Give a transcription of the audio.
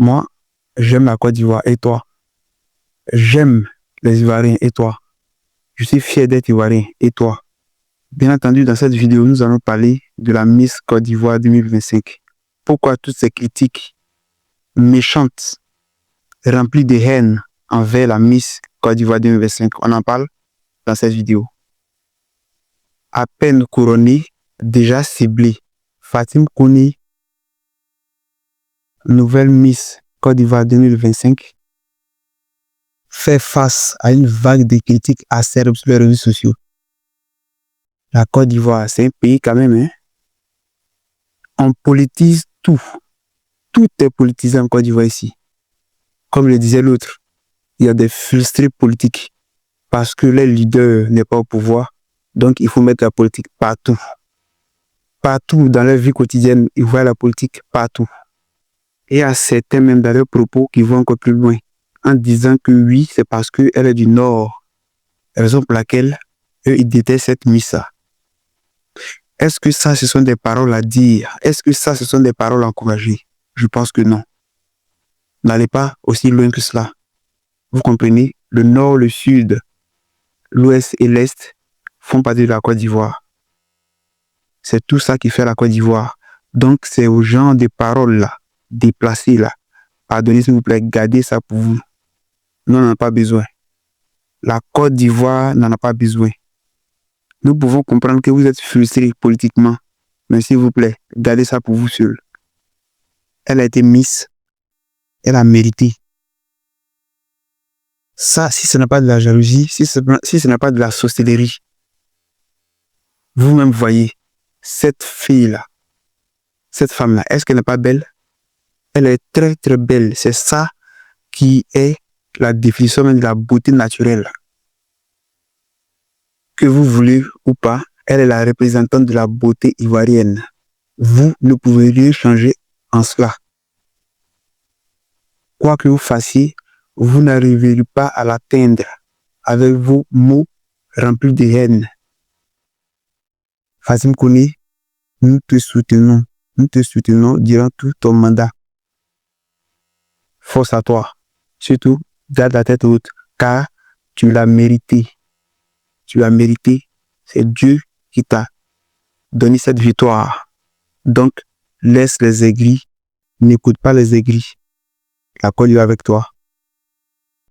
Moi, j'aime la Côte d'Ivoire. Et toi? J'aime les Ivoiriens. Et toi? Je suis fier d'être Ivoirien. Et toi? Bien entendu, dans cette vidéo, nous allons parler de la Miss Côte d'Ivoire 2025. Pourquoi toutes ces critiques méchantes, remplies de haine envers la Miss Côte d'Ivoire 2025? On en parle dans cette vidéo. À peine couronnée, déjà ciblée, Fatim Kouni, nouvelle Miss Côte d'Ivoire 2025, fait face à une vague de critiques acerbes sur les réseaux sociaux. La Côte d'Ivoire, c'est un pays quand même, hein? On politise tout. Tout est politisé en Côte d'Ivoire ici. Comme le disait l'autre, il y a des frustrés politiques parce que les leaders n'est pas au pouvoir. Donc, il faut mettre la politique partout. Partout dans leur vie quotidienne, ils voient la politique partout. Et il y a certains même dans leurs propos qui vont encore plus loin en disant que oui, c'est parce qu'elle est du Nord. Raison pour laquelle eux, ils détestent cette Missa. Est-ce que ça, ce sont des paroles à dire? Est-ce que ça, ce sont des paroles à encourager? Je pense que non. N'allez pas aussi loin que cela. Vous comprenez? Le Nord, le Sud, l'Ouest et l'Est font partie de la Côte d'Ivoire. C'est tout ça qui fait la Côte d'Ivoire. Donc, c'est aux gens des paroles là, déplacées là. Pardonnez s'il vous plaît, gardez ça pour vous. Nous n'en avons pas besoin. La Côte d'Ivoire n'en a pas besoin. Nous pouvons comprendre que vous êtes frustré politiquement, mais s'il vous plaît, gardez ça pour vous seul. Elle a été Miss, elle a mérité. Ça, si ce n'est pas de la jalousie, si ce n'est pas de la sorcellerie, vous-même voyez, cette fille-là, cette femme-là, est-ce qu'elle n'est pas belle? Elle est très très belle. C'est ça qui est la définition même de la beauté naturelle. Que vous voulez ou pas, elle est la représentante de la beauté ivoirienne. Vous ne pouvez rien changer en cela. Quoi que vous fassiez, vous n'arriverez pas à l'atteindre avec vos mots remplis de haine. Fatim Kouni, nous te soutenons durant tout ton mandat. Force à toi. Surtout, garde la tête haute, car tu l'as mérité. Tu l'as mérité. C'est Dieu qui t'a donné cette victoire. Donc, laisse les aigris. N'écoute pas les aigris. La Côte d'Ivoire avec toi.